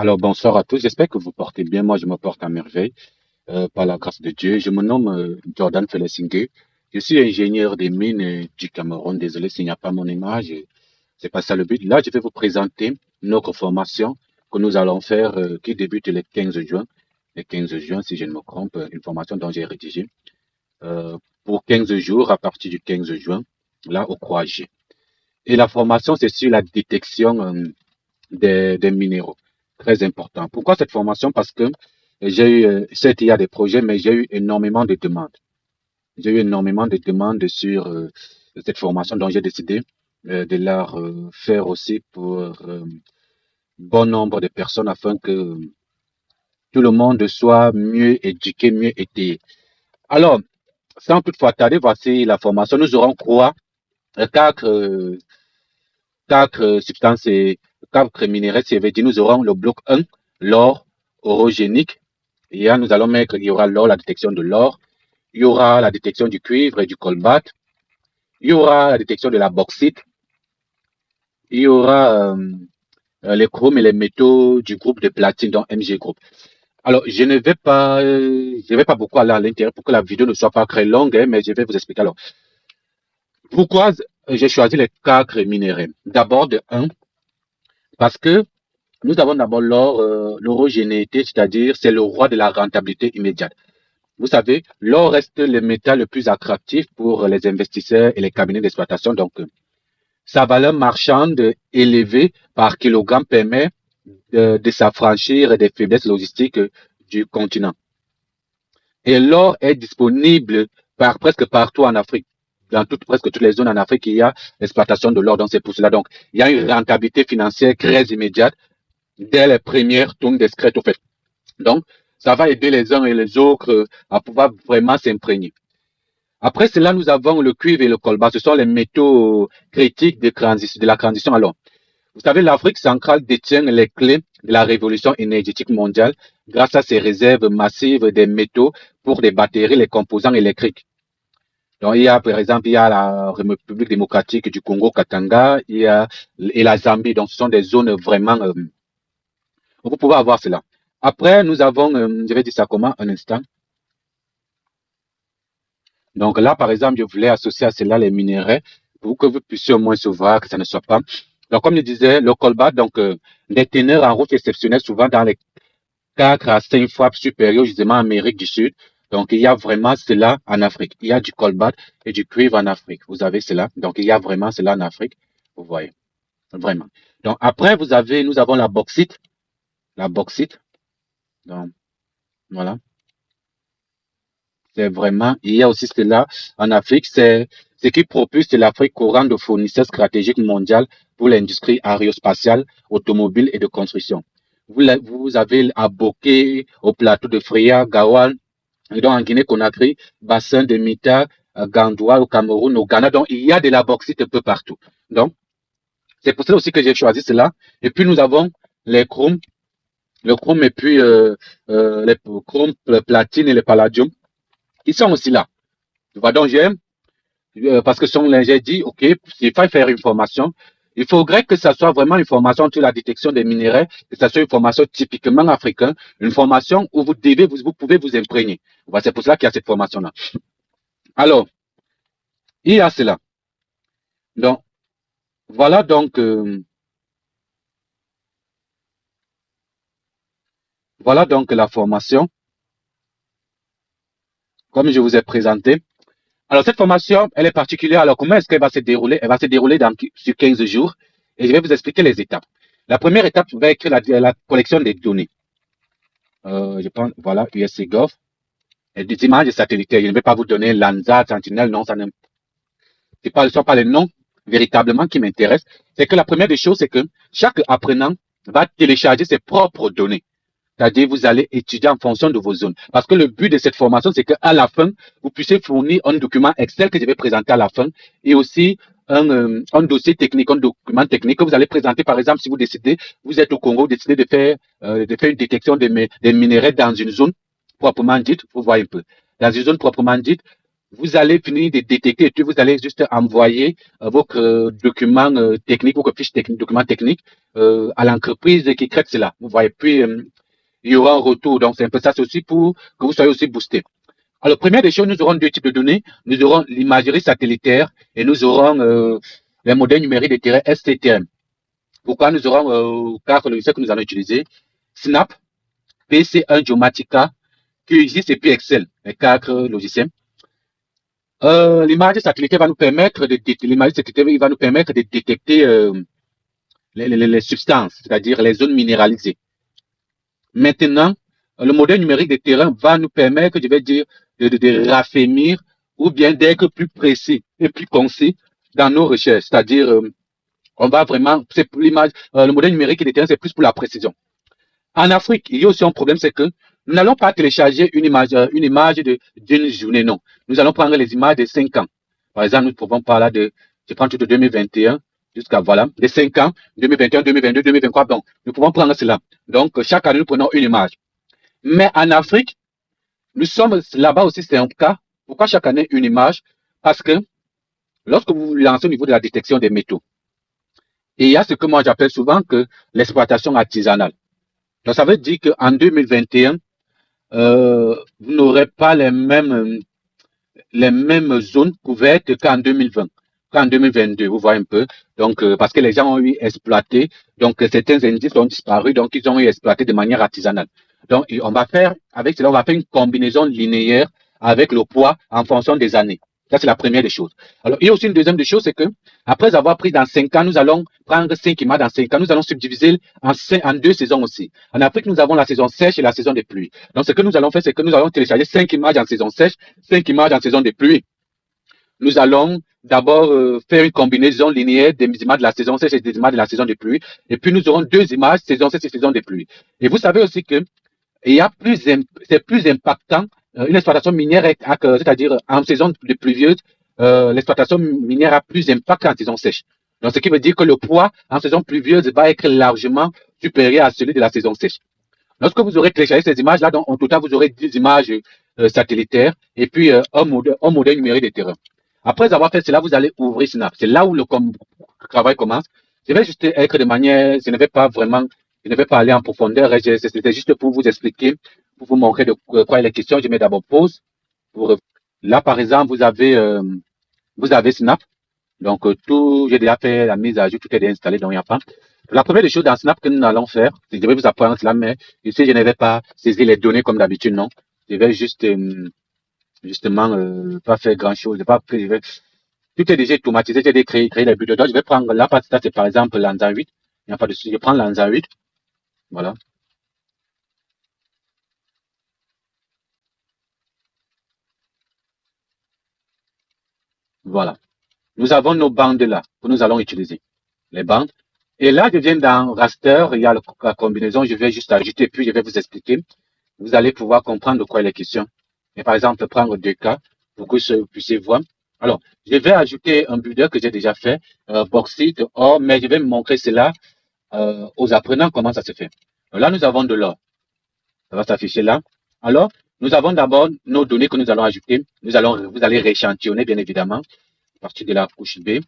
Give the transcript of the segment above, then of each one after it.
Alors, bonsoir à tous. J'espère que vous portez bien. Moi, je me porte à merveille, par la grâce de Dieu. Je me nomme Jordan Felesingue. Je suis ingénieur des mines du Cameroun. Désolé s'il n'y a pas mon image. C'est pas ça le but. Là, je vais vous présenter notre formation que nous allons faire, qui débute le 15 juin. Le 15 juin, si je ne me trompe, une formation dont j'ai rédigé, pour 15 jours à partir du 15 juin, là, au 3G. Et la formation, c'est sur la détection, des minéraux. Très important. Pourquoi cette formation? Parce que j'ai eu, certes, il y a des projets, mais j'ai eu énormément de demandes. J'ai eu énormément de demandes sur cette formation, donc j'ai décidé de la faire aussi pour bon nombre de personnes afin que tout le monde soit mieux éduqué, mieux étayé. Alors, sans toutefois tarder, voici la formation. Nous aurons quoi? Quatre, substances et quatre minéraux, ça veut dire nous aurons le bloc 1, l'or orogénique. Nous allons mettre, il y aura l'or, la détection de l'or, il y aura la détection du cuivre et du colbate, il y aura la détection de la bauxite, il y aura les chromes et les métaux du groupe de platine, donc MG Group. Alors, je ne vais pas beaucoup aller à l'intérieur pour que la vidéo ne soit pas très longue, hein, mais je vais vous expliquer. Alors, pourquoi j'ai choisi les quatre minéraux? D'abord, de un, parce que nous avons d'abord l'or, l'orogénéité, c'est-à-dire c'est le roi de la rentabilité immédiate. Vous savez, l'or reste le métal le plus attractif pour les investisseurs et les cabinets d'exploitation. Donc, sa valeur marchande élevée par kilogramme permet de s'affranchir des faiblesses logistiques du continent. Et l'or est disponible presque partout en Afrique. Presque toutes les zones en Afrique, il y a l'exploitation de l'or. Donc, c'est pour cela. Donc, il y a une rentabilité financière très immédiate dès les premières tonnes discrètes, au fait. Donc, ça va aider les uns et les autres à pouvoir vraiment s'imprégner. Après cela, nous avons le cuivre et le colbas. Ce sont les métaux critiques de la transition. Alors, vous savez, l'Afrique centrale détient les clés de la révolution énergétique mondiale grâce à ses réserves massives des métaux pour les batteries, les composants électriques. Donc, il y a, par exemple, il y a la République démocratique du Congo, Katanga, et la Zambie. Donc, ce sont des zones vraiment, vous pouvez avoir cela. Après, nous avons, je vais dire ça comment, un instant. Donc là, par exemple, je voulais associer à cela les minéraux pour que vous puissiez au moins se voir, que ça ne soit pas. Donc, comme je disais, le colbas, donc, des teneurs en route exceptionnelles, souvent dans les 4 à 5 fois supérieurs, justement, en Amérique du Sud. Donc, il y a vraiment cela en Afrique. Il y a du colbas et du cuivre en Afrique. Vous avez cela. Donc, il y a vraiment cela en Afrique. Vous voyez. Vraiment. Donc, après, nous avons la bauxite. La bauxite. Donc, voilà. C'est vraiment, il y a aussi cela en Afrique, c'est ce qui propulse l'Afrique au rang de fournisseur stratégique mondial pour l'industrie aérospatiale, automobile et de construction. Vous avez à Boké, au plateau de Freya, Gaoual, et donc en Guinée-Conakry, bassin de Mita, Gandoua, au Cameroun, au Ghana. Donc, il y a de la bauxite un peu partout. Donc, c'est pour cela aussi que j'ai choisi cela. Et puis, nous avons les chromes, le chrome et puis les chromes, le platine et le palladium, qui sont aussi là. Tu vois, donc j'aime parce que j'ai dit, OK, s'il faut faire une formation, il faudrait que ça soit vraiment une formation sur la détection des minéraux, que ça soit une formation typiquement africaine, une formation où vous pouvez vous imprégner. C'est pour cela qu'il y a cette formation-là. Alors, il y a cela. Donc, voilà donc, voilà donc la formation, comme je vous ai présenté. Alors, cette formation, elle est particulière. Alors, comment est-ce qu'elle va se dérouler? Elle va se dérouler sur 15 jours et je vais vous expliquer les étapes. La première étape va être la collection des données. Je pense, voilà, USC-Gov. Et des images satellitaires. Je ne vais pas vous donner Landsat, Sentinel, non, ce ne sont pas les noms véritablement qui m'intéressent. C'est que la première des choses, c'est que chaque apprenant va télécharger ses propres données. C'est-à-dire, vous allez étudier en fonction de vos zones. Parce que le but de cette formation, c'est qu'à la fin, vous puissiez fournir un document Excel que je vais présenter à la fin et aussi un dossier technique, un document technique que vous allez présenter. Par exemple, si vous décidez, vous êtes au Congo, vous décidez de faire une détection des minéraux dans une zone proprement dite, vous voyez un peu. Dans une zone proprement dite, vous allez finir de détecter et puis vous allez juste envoyer votre document technique, votre fiche technique, document technique à l'entreprise qui traite cela. Vous voyez, puis il y aura un retour. Donc, c'est un peu ça, c'est aussi pour que vous soyez aussi boosté. Alors, première des choses, nous aurons deux types de données. Nous aurons l'imagerie satellitaire et nous aurons les modèles numériques de terrain STTM. Pourquoi nous aurons quatre logiciels que nous allons utiliser? Snap, PC1 Geomatica, QGIS et puis Excel, les quatre logiciels. L'image satellitaire va nous permettre de détecter les substances, c'est-à-dire les zones minéralisées. Maintenant, le modèle numérique de terrain va nous permettre, je vais dire, de raffermir ou bien d'être plus précis et plus concis dans nos recherches. C'est-à-dire, on va vraiment, c'est l'image, le modèle numérique de terrain, c'est plus pour la précision. En Afrique, il y a aussi un problème, c'est que nous n'allons pas télécharger une image d'une journée, non. Nous allons prendre les images de 5 ans. Par exemple, nous pouvons parler de, je prends tout de 2021 jusqu'à, voilà, de 5 ans, 2021, 2022, 2023. Donc, nous pouvons prendre cela. Donc, chaque année, nous prenons une image. Mais en Afrique, nous sommes là-bas aussi, c'est un cas. Pourquoi chaque année une image? Parce que lorsque vous lancez au niveau de la détection des métaux, il y a ce que moi j'appelle souvent que l'exploitation artisanale. Donc, ça veut dire qu'en 2021, vous n'aurez pas les mêmes zones couvertes qu'en 2020, qu'en 2022, vous voyez un peu. Donc, parce que les gens ont eu exploité, donc certains indices ont disparu, donc ils ont eu exploité de manière artisanale. Donc, on va faire, avec cela, on va faire une combinaison linéaire avec le poids en fonction des années. Ça, c'est la première des choses. Alors, il y a aussi une deuxième des choses, c'est que, après avoir pris dans 5 ans, nous allons prendre 5 images dans 5 ans, nous allons subdiviser en 2 saisons aussi. En Afrique, nous avons la saison sèche et la saison des pluies. Donc, ce que nous allons faire, c'est que nous allons télécharger 5 images en saison sèche, 5 images en saison des pluies. Nous allons d'abord faire une combinaison linéaire des images de la saison sèche et des images de la saison des pluies. Et puis, nous aurons 2 images, saison sèche et saison des pluies. Et vous savez aussi que c'est plus impactant une exploitation minière, c'est-à-dire en saison de pluvieuse, l'exploitation minière a plus d'impact qu'en saison sèche. Donc, ce qui veut dire que le poids en saison pluvieuse va être largement supérieur à celui de la saison sèche. Lorsque vous aurez téléchargé ces images-là, en total, vous aurez 10 images satellitaires et puis un modèle numérique de terrain. Après avoir fait cela, vous allez ouvrir Snap. C'est là où le travail commence. Je vais juste être de manière, je ne vais pas vraiment, je ne vais pas aller en profondeur. C'était juste pour vous expliquer, pour vous montrer de quoi il est question. Je mets d'abord pause. Là, par exemple, vous avez Snap. Donc, j'ai déjà fait la mise à jour, tout est installé, donc il n'y a pas. La première des choses dans Snap que nous allons faire, c'est que je vais vous apprendre cela, mais ici, je ne vais pas saisir les données comme d'habitude, non. Je vais juste, justement, pas faire grand-chose. Tout est déjà automatisé, j'ai déjà créé les buts de donc je vais prendre là, parce que ça, c'est par exemple Lanza 8. Il n'y a pas de souci. Je prends Lanza 8. Voilà. Voilà. Nous avons nos bandes là, que nous allons utiliser. Les bandes. Et là, je viens dans raster, il y a la combinaison, je vais juste ajouter, puis je vais vous expliquer. Vous allez pouvoir comprendre de quoi il est question. Et par exemple, prendre 2 cas pour que vous puissiez voir. Alors, je vais ajouter un builder que j'ai déjà fait, Bauxite, or, mais je vais montrer cela aux apprenants comment ça se fait. Alors là, nous avons de l'or. Ça va s'afficher là. Alors, nous avons d'abord nos données que nous allons ajouter. Vous allez rééchantillonner, bien évidemment, à partir de la couche B.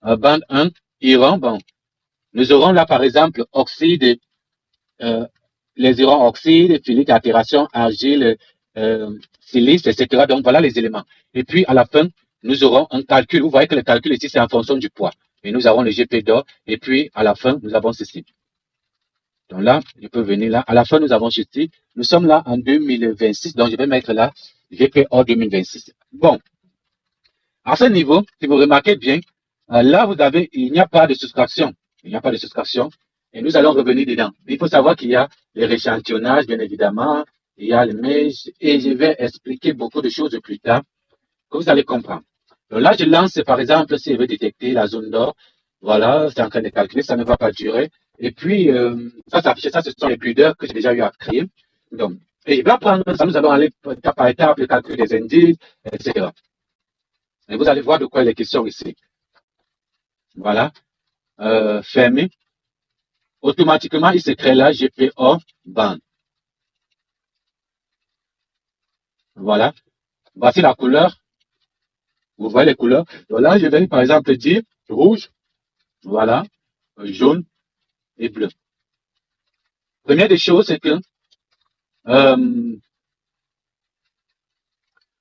Bande 1, iran, bon. Nous aurons là, par exemple, oxyde, euh, les ions oxydes, phylite, altération, argile, silice, etc. Donc, voilà les éléments. Et puis, à la fin, nous aurons un calcul. Vous voyez que le calcul ici, c'est en fonction du poids. Et nous avons le GP d'or. Et puis, à la fin, nous avons ceci. Donc là, je peux venir là. À la fin, nous avons ceci. Nous sommes là en 2026. Donc, je vais mettre là GPO 2026. Bon. À ce niveau, si vous remarquez bien, là, il n'y a pas de soustraction. Il n'y a pas de soustraction. Et nous allons revenir dedans. Il faut savoir qu'il y a les rééchantillonnages, bien évidemment. Il y a le MES. Et je vais expliquer beaucoup de choses plus tard que vous allez comprendre. Donc là, je lance, par exemple, si je veux détecter la zone d'or. Voilà, c'est en train de calculer, ça ne va pas durer. Et puis, ça s'affiche, ça, ce sont les builders que j'ai déjà eu à créer. Donc, et il va prendre ça, nous allons aller étape par étape, le calcul des indices, etc. Et vous allez voir de quoi il est question ici. Voilà, fermé. Automatiquement, il se crée là GPO band. Voilà. Voici la couleur. Vous voyez les couleurs. Donc là, je vais par exemple dire rouge, voilà, jaune et bleu. Première des choses, c'est que euh,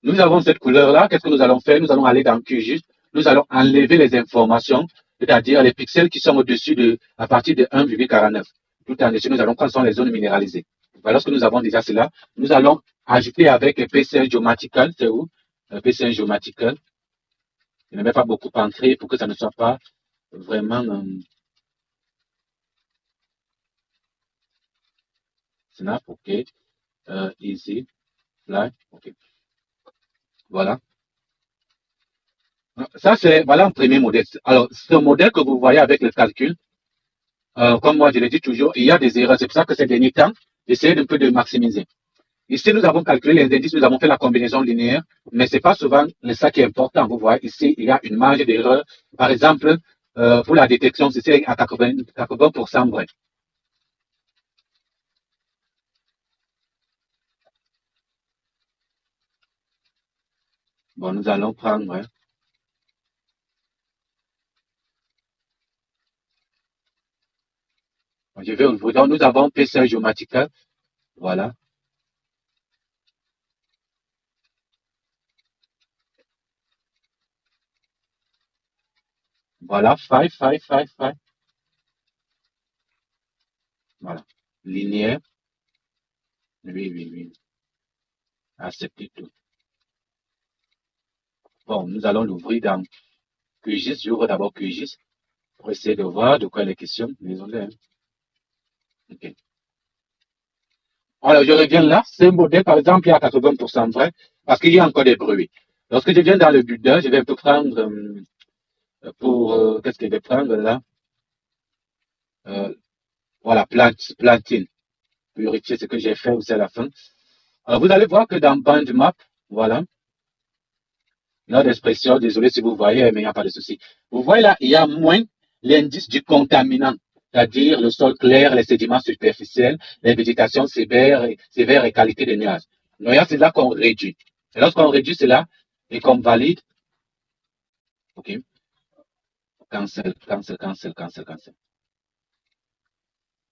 nous avons cette couleur-là. Qu'est-ce que nous allons faire? Nous allons aller dans QGIS. Nous allons enlever les informations, c'est-à-dire les pixels qui sont au-dessus de, à partir de 1,49. Tout en dessus, nous allons prendre sont les zones minéralisées. Voilà, lorsque nous avons déjà cela, nous allons ajouter avec PCR Geomatical, c'est où? PCR Geomatical. Je ne vais pas beaucoup entrer pour que ça ne soit pas vraiment snap, ok. Easy, fly, ok. Voilà. Ça, c'est, voilà un premier modèle. Alors, ce modèle que vous voyez avec le calcul, comme moi je le dis toujours, il y a des erreurs. C'est pour ça que ces derniers temps, j'essaie un peu de maximiser. Ici, nous avons calculé les indices, nous avons fait la combinaison linéaire, mais c'est pas souvent ça qui est important. Vous voyez, ici, il y a une marge d'erreur. Par exemple, pour la détection, c'est à 80% vrai. Bon, nous allons prendre, ouais. Je vais ouvrir. Donc, nous avons PCR Geomatical. Voilà. Voilà. 5, 5, 5, 5. Voilà. Linéaire. Oui, oui, oui. Accepter tout. Bon, nous allons l'ouvrir dans QGIS. J'ouvre d'abord QGIS pour essayer de voir de quoi il est question. Désolé, hein. OK. Alors, je reviens là. Ce modèle, par exemple, il est à 80% vrai parce qu'il y a encore des bruits. Lorsque je viens dans le builder, je vais un peu prendre pour, qu'est-ce que je vais prendre là? Euh, voilà, platine. Vérifier ce que j'ai fait aussi à la fin. Alors, vous allez voir que dans Band Map, voilà, là, d'expression, désolé si vous voyez, mais il n'y a pas de souci. Vous voyez là, il y a moins l'indice du contaminant, c'est-à-dire le sol clair, les sédiments superficiels, les végétations sévères et qualité des nuages. Donc, c'est là qu'on réduit. Et lorsqu'on réduit cela et qu'on valide, OK, cancel, cancel, cancel, cancel, cancel.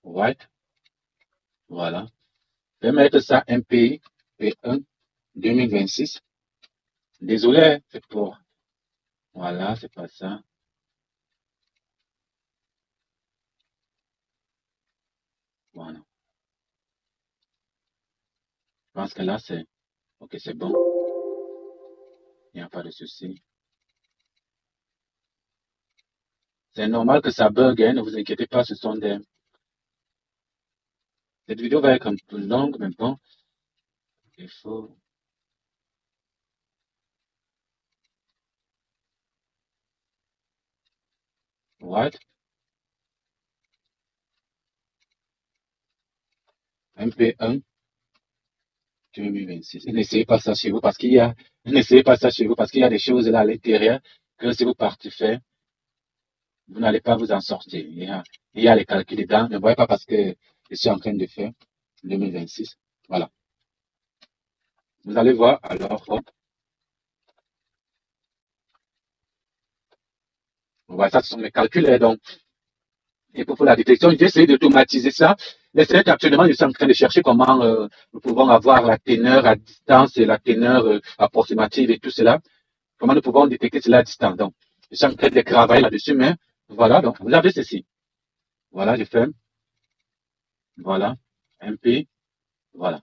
Right, voilà. Je vais mettre ça MPI P1 2026. Désolé, c'est pour, voilà, c'est pas ça. Voilà. Je pense que là, c'est, OK, c'est bon. Il n'y a pas de souci. C'est normal que ça bug, hein, ne vous inquiétez pas, ce sont des... Cette vidéo va être un peu longue, mais bon, il faut... What? MP1 2026. N'essayez pas ça chez vous parce qu'il y a... N'essayez pas ça chez vous parce qu'il y a des choses là à l'intérieur que si vous partez faire, vous n'allez pas vous en sortir. Il y a les calculs dedans. Ne voyez pas parce que je suis en train de faire 2026. Voilà. Vous allez voir alors, hop, voilà, ça ce sont mes calculs. Et donc, et pour la détection, j'ai essayé d'automatiser ça. Mais c'est qu'actuellement, je suis en train de chercher comment nous pouvons avoir la teneur à distance et la teneur approximative et tout cela. Comment nous pouvons détecter cela à distance. Donc, je suis en train de travailler là-dessus, mais voilà. Donc, vous avez ceci. Voilà, je fais. Voilà. MP. Voilà.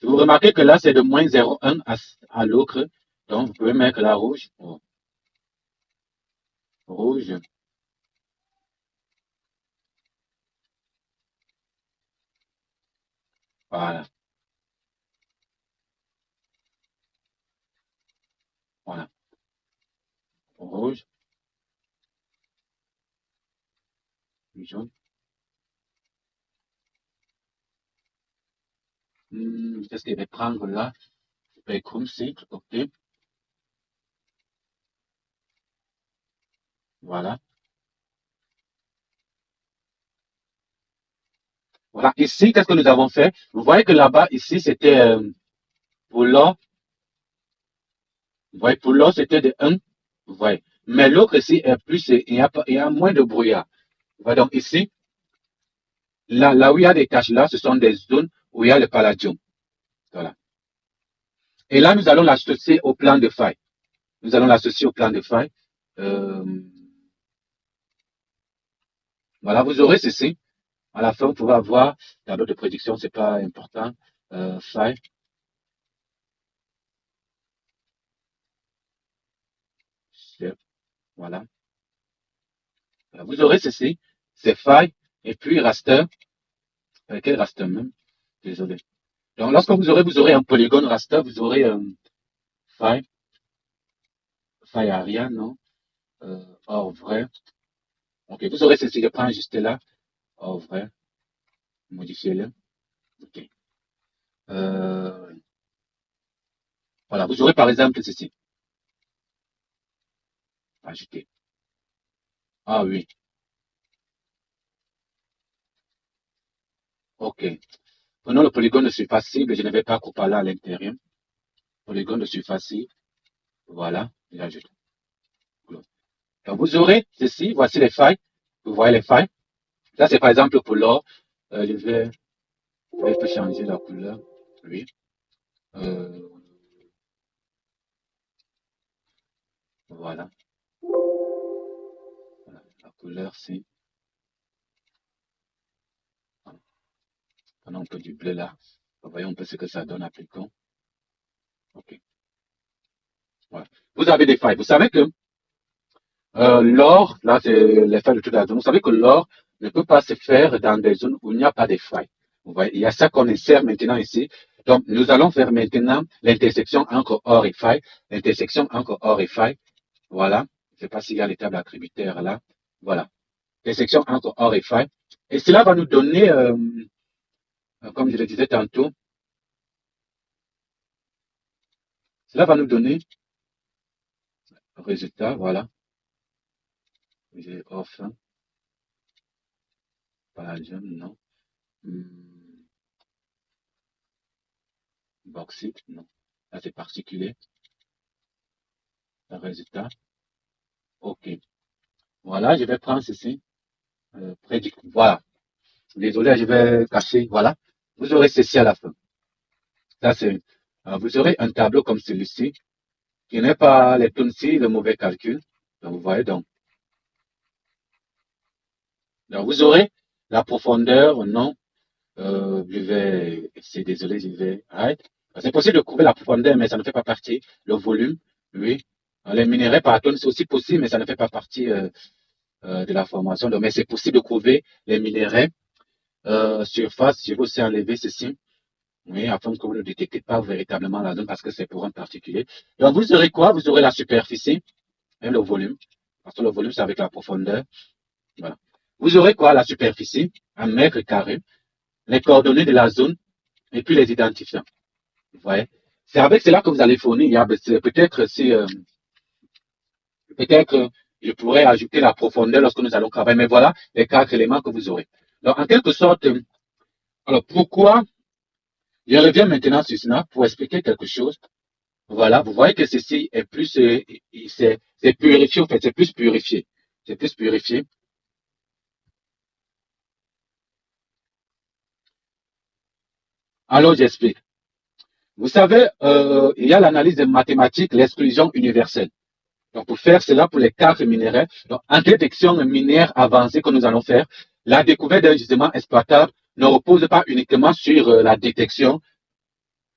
Vous remarquez que là, c'est de moins 0,1 à l'autre. Donc, vous pouvez mettre la rouge. Oh, rouge. Voilà. Voilà. Rouge. Jaune. Qu'est-ce que je vais prendre là? Spectrum cycle. OK. Voilà. Voilà. Ici, qu'est-ce que nous avons fait? Vous voyez que là-bas, ici, c'était pour l'or. Vous voyez, pour l'or, c'était de 1. Vous voyez. Mais l'autre ici est plus, il y a moins de brouillard. Vous voyez, donc ici, là où il y a des taches là, ce sont des zones où il y a le palladium. Voilà. Et là, nous allons l'associer au plan de faille. Nous allons l'associer au plan de faille. Euh, voilà, vous aurez ceci. À la fin, vous pouvez avoir tableau de prédiction, c'est pas important. Faille. Voilà. Vous aurez ceci, c'est faille, et puis raster. Quel raster même? Désolé. Donc, lorsque vous aurez un polygone raster, vous aurez faille, faille arrière, non? Or vrai. Ok, vous aurez ceci, je prends juste là. Or vrai. Modifiez-le. Ok. Euh, voilà, vous aurez par exemple ceci. Ajouter. Ah oui. Ok. Prenons le polygone de surface cible, je ne vais pas couper là à l'intérieur. Polygone de surface cible. Voilà, j'ajoute. Donc, vous aurez ceci, voici les failles. Vous voyez les failles. Ça, c'est par exemple pour l'or. Je vais changer la couleur. Oui. Euh, voilà. Voilà. La couleur, c'est. Prenons un peu du bleu là. Voyons un peu ce que ça donne. Appliquons. OK. Voilà. Vous avez des failles. Vous savez que l'or, là, c'est les failles de toute la zone. Vous savez que l'or ne peut pas se faire dans des zones où il n'y a pas de failles. Vous voyez, il y a ça qu'on insère maintenant ici. Donc, nous allons faire maintenant l'intersection entre or et faille. L'intersection entre or et faille. Voilà. Je ne sais pas s'il y a les tables attributaires là. Voilà. L'intersection entre or et faille. Et cela va nous donner, comme je le disais tantôt, cela va nous donner un résultat. Voilà. J'ai off. Palladium, non. Hmm, bauxite, non. Là, c'est particulier. Un résultat. OK. Voilà, je vais prendre ceci. Voilà. Désolé, je vais cacher. Voilà. Vous aurez ceci à la fin. Ça, c'est, vous aurez un tableau comme celui-ci, qui n'est pas les ci le mauvais calcul. Donc, vous voyez, donc vous aurez la profondeur, non. C'est désolé, je vais arrêter. C'est possible de trouver la profondeur, mais ça ne fait pas partie. Le volume, oui. Les minéraux par tonne, c'est aussi possible, mais ça ne fait pas partie de la formation. Donc, mais c'est possible de trouver les minéraux surface. Je vais aussi enlever ceci, oui, afin que vous ne détectez pas véritablement la zone parce que c'est pour un particulier. Donc, vous aurez quoi? Vous aurez la superficie et le volume. Parce que le volume, c'est avec la profondeur. Voilà. Vous aurez quoi? La superficie, un mètre carré, les coordonnées de la zone et puis les identifiants. Vous voyez? C'est avec cela que vous allez fournir. Peut-être si, peut-être je pourrais ajouter la profondeur lorsque nous allons travailler. Mais voilà les 4 éléments que vous aurez. Donc, en quelque sorte, alors pourquoi je reviens maintenant sur cela pour expliquer quelque chose. Voilà, vous voyez que ceci est plus, c'est purifié, en fait, c'est plus purifié. C'est plus purifié. Alors, j'explique. Vous savez, il y a l'analyse des mathématiques, l'exclusion universelle. Donc, pour faire cela pour les 4 minéraux, donc, en détection minière avancée que nous allons faire, la découverte d'un gisement exploitable ne repose pas uniquement sur la détection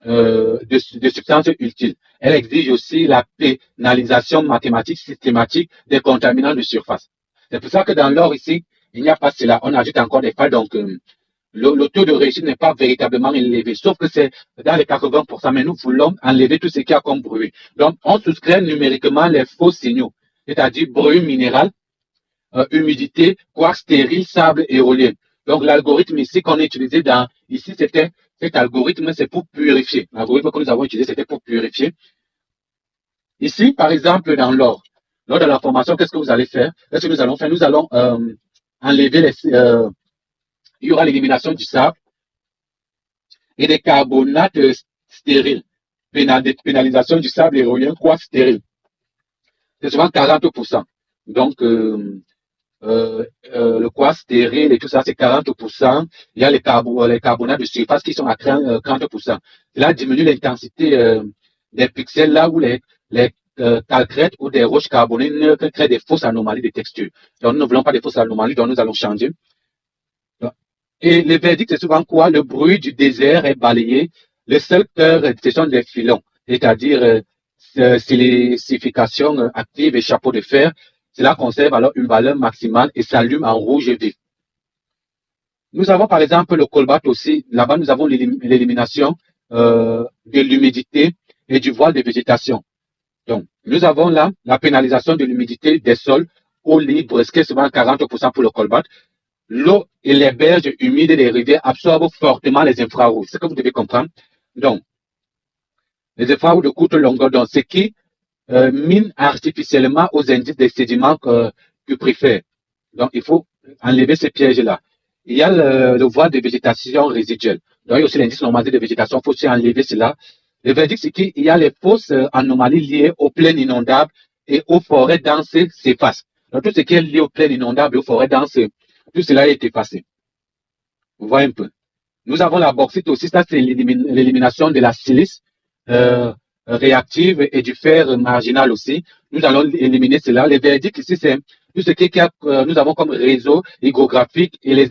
de substances utiles. Elle exige aussi la pénalisation mathématique systématique des contaminants de surface. C'est pour ça que dans l'or ici, il n'y a pas cela. On ajoute encore des failles. Donc, le taux de réussite n'est pas véritablement élevé, sauf que c'est dans les 80%, mais nous voulons enlever tout ce qu'il y a comme bruit. Donc, on soustrait numériquement les faux signaux, c'est-à-dire bruit minéral, humidité, quartz stérile, sable éolien. Donc, l'algorithme ici qu'on a utilisé ici, c'était, cet algorithme, c'est pour purifier. L'algorithme que nous avons utilisé, c'était pour purifier. Ici, par exemple, dans l'or, lors de la formation, qu'est-ce que vous allez faire? Qu'est-ce que nous allons faire? Nous allons enlever il y aura l'élimination du sable et des carbonates stériles. pénalisation du sable éolien quartz stérile. C'est souvent 40%. Donc, le quartz stérile et tout ça, c'est 40%. Il y a les carbonates de surface qui sont à 30%. Cela diminue l'intensité des pixels là où les calcrètes ou des roches carbonées neutres créent des fausses anomalies de texture. Donc, nous ne voulons pas des fausses anomalies, donc nous allons changer. Et le verdict, c'est souvent quoi? Le bruit du désert est balayé. Le seul cœur, ce sont des filons, c'est-à-dire silicification active et chapeau de fer. Cela conserve alors une valeur maximale et s'allume en rouge vif. Nous avons par exemple le cobalt aussi. Là-bas, nous avons l'élimination de l'humidité et du voile de végétation. Donc, nous avons là la pénalisation de l'humidité des sols eau libre, ce qui est souvent 40% pour le cobalt. L'eau et les berges humides des rivières absorbent fortement les infrarouges. C'est ce que vous devez comprendre. Donc, les infrarouges de courte longueur, donc, ce qui mine artificiellement aux indices des sédiments que préfèrent. Donc, il faut enlever ces pièges-là. Il y a le voile de végétation résiduelle. Donc, il y a aussi l'indice normalisé de végétation. Il faut aussi enlever cela. Le verdict, c'est qu'il y a les fausses anomalies liées aux plaines inondables et aux forêts denses s'effacent. Donc, tout ce qui est lié aux plaines inondables et aux forêts denses, tout cela est effacé. Vous voyez un peu. Nous avons la bauxite aussi, ça c'est l'élimination de la silice réactive et du fer marginal aussi. Nous allons éliminer cela. Les verdicts ici, c'est tout ce qui nous avons comme réseau hygrographique et les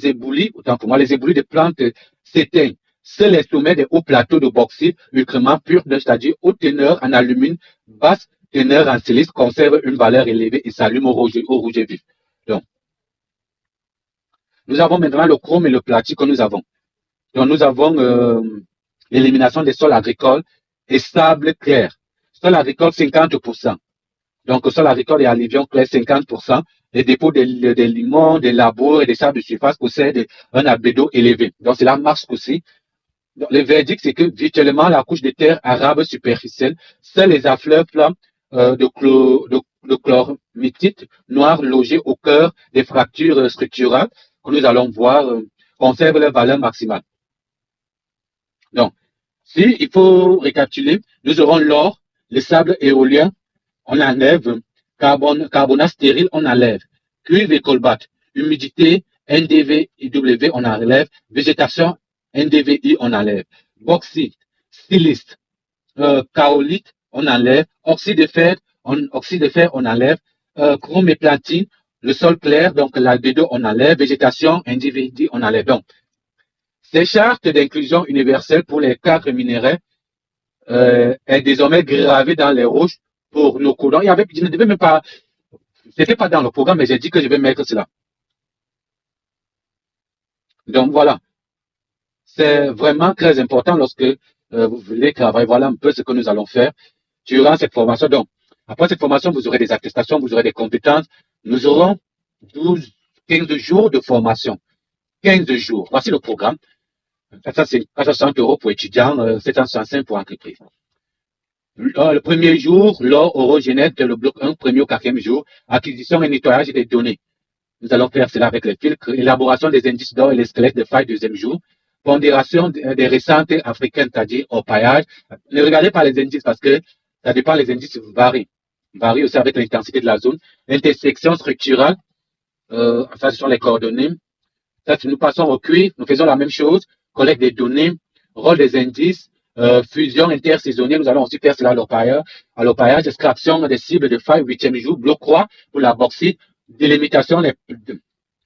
éboulis, autant pour moi, les éboulis de plantes s'éteignent. Seuls les sommets des hauts plateaux de bauxite ultrament purs, c'est-à-dire haute teneur en alumine, basse teneur en silice, conservent une valeur élevée et s'allument au rouge vif. Donc, nous avons maintenant le chrome et le platine que nous avons. Donc, nous avons l'élimination des sols agricoles et sable clair. Sol agricole, 50%. Donc, sol agricole et alluvion clair, 50%. Les dépôts des limons, des labours et des sables de surface possèdent un albédo élevé. Donc, cela marche aussi. Donc, le verdict, c'est que virtuellement, la couche de terre arabe superficielle, seuls les affleurs plats de chlormitite noir logés au cœur des fractures structurales que nous allons voir conservent leur valeur maximale. Donc, si il faut récapituler, nous aurons l'or, le sable éolien, on enlève, carbonate stérile, on enlève, cuivre et colbate, humidité, NDVIW, on enlève, végétation, NDVI, on enlève, bauxite, silice, kaolite, on enlève, oxyde de fer, on enlève, chrome et platine, le sol clair, donc l'albédo, on enlève, végétation, NDVI, on enlève. Donc, ces chartes d'inclusion universelle pour les 4 minéraux est désormais gravée dans les roches pour nos codons. Je ne devais même pas, c'était pas dans le programme, mais j'ai dit que je vais mettre cela. Donc voilà, c'est vraiment très important lorsque vous voulez travailler. Voilà un peu ce que nous allons faire durant cette formation. Donc, après cette formation, vous aurez des attestations, vous aurez des compétences. Nous aurons 15 jours de formation. 15 jours. Voici le programme. 460 € pour étudiants, 765 pour entreprise. Le premier jour, l'or orogénète, le bloc 1, premier au 4e jour, acquisition et nettoyage des données. Nous allons faire cela avec les filtres, élaboration des indices d'or et les squelettes de faille, deuxième jour, pondération des récentes africaines, c'est-à-dire au paillage. Ne regardez pas les indices parce que ça dépend, les indices varient aussi avec l'intensité de la zone. Intersection structurale, ça ce sont les coordonnées. Ça, nous passons au cuivre, nous faisons la même chose, collecte des données, rôle des indices, fusion intersaisonnière, nous allons aussi faire cela à l'empaillage, extraction des cibles de faille, 8e jour, bloc croix pour la bauxite, délimitation,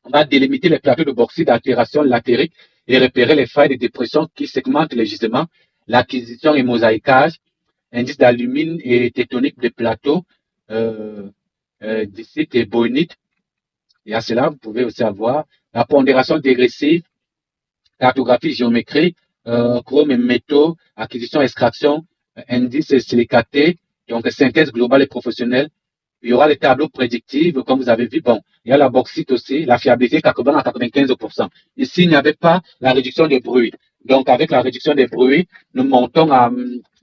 on va délimiter les plateaux de bauxite d'altération latérique et repérer les failles de dépression qui segmentent les gisements, l'acquisition et mosaïquage, indice d'alumine et tectonique des plateaux, dicite et bohénite. Et à cela, vous pouvez aussi avoir la pondération dégressive, cartographie géométrique, chrome et métaux, acquisition, extraction, indice silicaté, donc synthèse globale et professionnelle. Il y aura les tableaux prédictifs, comme vous avez vu. Bon, il y a la bauxite aussi, la fiabilité carbone à 95%. Ici, il n'y avait pas la réduction des bruits. Donc, avec la réduction des bruits, nous montons à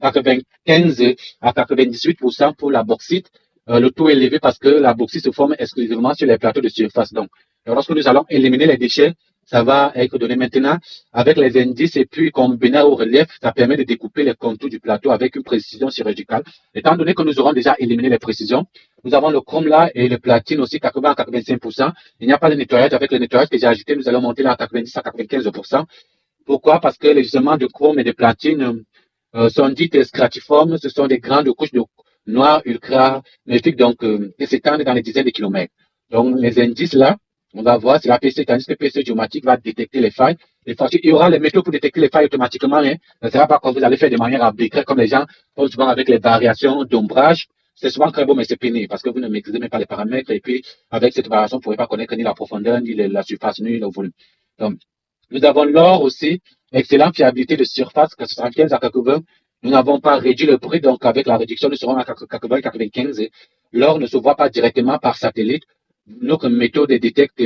95 à 98% pour la bauxite. Le taux est élevé parce que la bauxite se forme exclusivement sur les plateaux de surface. Donc, lorsque nous allons éliminer les déchets, ça va être donné maintenant avec les indices et puis combiné au relief, ça permet de découper les contours du plateau avec une précision chirurgicale. Étant donné que nous aurons déjà éliminé les précisions, nous avons le chrome là et le platine aussi 80 à 85%. Il n'y a pas de nettoyage. Avec le nettoyage que j'ai ajouté, nous allons monter là à 90 à 95%. Pourquoi? Parce que les gisements de chrome et de platine sont dites stratiformes. Ce sont des grandes couches de noir ultra magnifiques donc, qui s'étendent dans les dizaines de kilomètres. Donc, les indices là, on va voir, c'est la PC, tandis que PC géomatique va détecter les failles. Il y aura les méthodes pour détecter les failles automatiquement, hein. Ce ne sera pas comme vous allez faire de manière arbitraire, comme les gens font souvent avec les variations d'ombrage. C'est souvent très beau, mais c'est pénible parce que vous ne maîtrisez même pas les paramètres. Et puis, avec cette variation, vous ne pourrez pas connaître ni la profondeur, ni la surface, ni le volume. Donc, nous avons l'or aussi, excellente fiabilité de surface, 75 à 80. Nous n'avons pas réduit le prix, donc avec la réduction, nous serons à 80 95. L'or ne se voit pas directement par satellite. Notre méthode détecte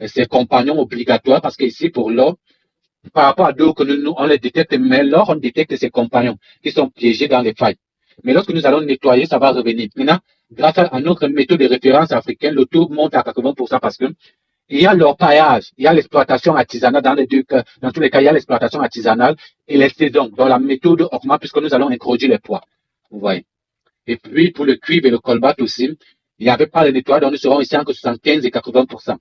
ses compagnons obligatoires parce qu'ici, pour l'or, par rapport à d'autres, on les détecte, mais l'or, on détecte ses compagnons qui sont piégés dans les failles. Mais lorsque nous allons nettoyer, ça va revenir. Maintenant, grâce à notre méthode de référence africaine, le taux monte à 80% parce que il y a l'orpaillage, il y a l'exploitation artisanale dans les deux cas. Dans tous les cas, il y a l'exploitation artisanale et les saisons. Donc, la méthode augmente puisque nous allons introduire les poids. Vous voyez. Et puis, pour le cuivre et le colbat aussi, il n'y avait pas le nettoyage, donc nous serons ici entre 75 et 80%.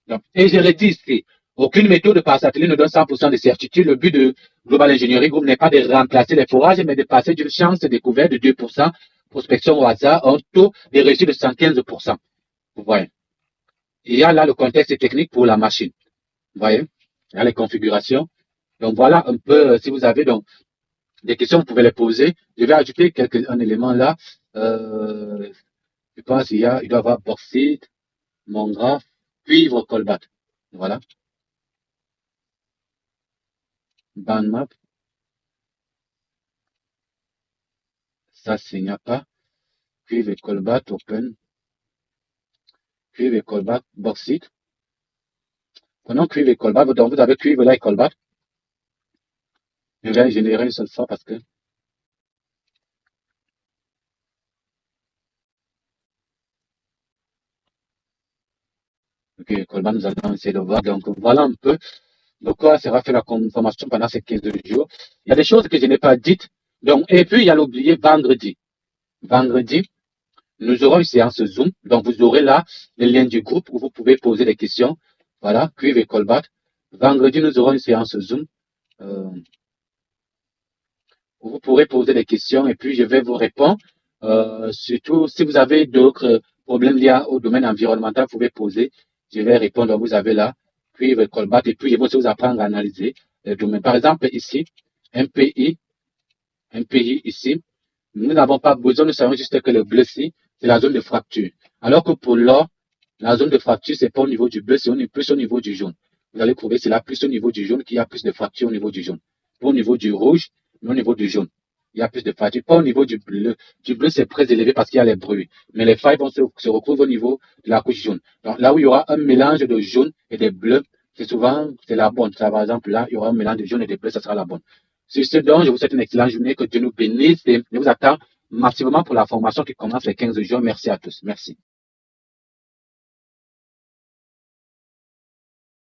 Donc, et je redis ici, aucune méthode par satellite ne donne 100% de certitude. Le but de Global Engineering Group n'est pas de remplacer les forages, mais de passer d'une chance de découverte de 2%, prospection au hasard, un taux de réussite de 115%. Vous voyez. Il y a là le contexte technique pour la machine. Vous voyez, il y a les configurations. Donc voilà un peu, si vous avez donc des questions, vous pouvez les poser. Je vais ajouter un élément là. Je pense il doit y avoir bauxite, mongraphe, cuivre, colbat. Voilà. Bandmap. Ça, il n'y a pas. Cuivre et colbat, open. Cuivre et colbat, bauxite. Prenons cuivre et colbat. Donc vous avez cuivre là et colbat. Je vais générer une seule fois parce que ok, colbat, nous allons essayer de voir. Donc voilà un peu de quoi sera fait la formation pendant ces 15 jours. Il y a des choses que je n'ai pas dites. Donc, et puis, il y a l'oublié vendredi. Vendredi, nous aurons une séance Zoom. Donc, vous aurez là le lien du groupe où vous pouvez poser des questions. Voilà, cuivre et colbat. Vendredi, nous aurons une séance Zoom où vous pourrez poser des questions et puis je vais vous répondre. Surtout, si vous avez d'autres problèmes liés au domaine environnemental, vous pouvez poser. Je vais répondre. Donc, vous avez là cuivre et colbat. Et puis, je vais aussi vous apprendre à analyser les domaines. Par exemple, ici, un pays ici, nous n'avons pas besoin, nous savons juste que le bleu-ci, c'est la zone de fracture. Alors que pour l'or, la zone de fracture, c'est pas au niveau du bleu, c'est plus au niveau du jaune. Vous allez trouver c'est là plus au niveau du jaune qu'il y a plus de fracture au niveau du jaune. Pas au niveau du rouge, mais au niveau du jaune. Il y a plus de fracture. Pas au niveau du bleu. Du bleu, c'est très élevé parce qu'il y a les bruits. Mais les failles vont se retrouver au niveau de la couche jaune. Donc là où il y aura un mélange de jaune et de bleu, c'est souvent, c'est la bonne. Ça, par exemple, là, il y aura un mélange de jaune et de bleu, ça sera la bonne. Sur ce, donc, je vous souhaite une excellente journée, que Dieu nous bénisse et je vous attends massivement pour la formation qui commence les 15 jours. Merci à tous. Merci.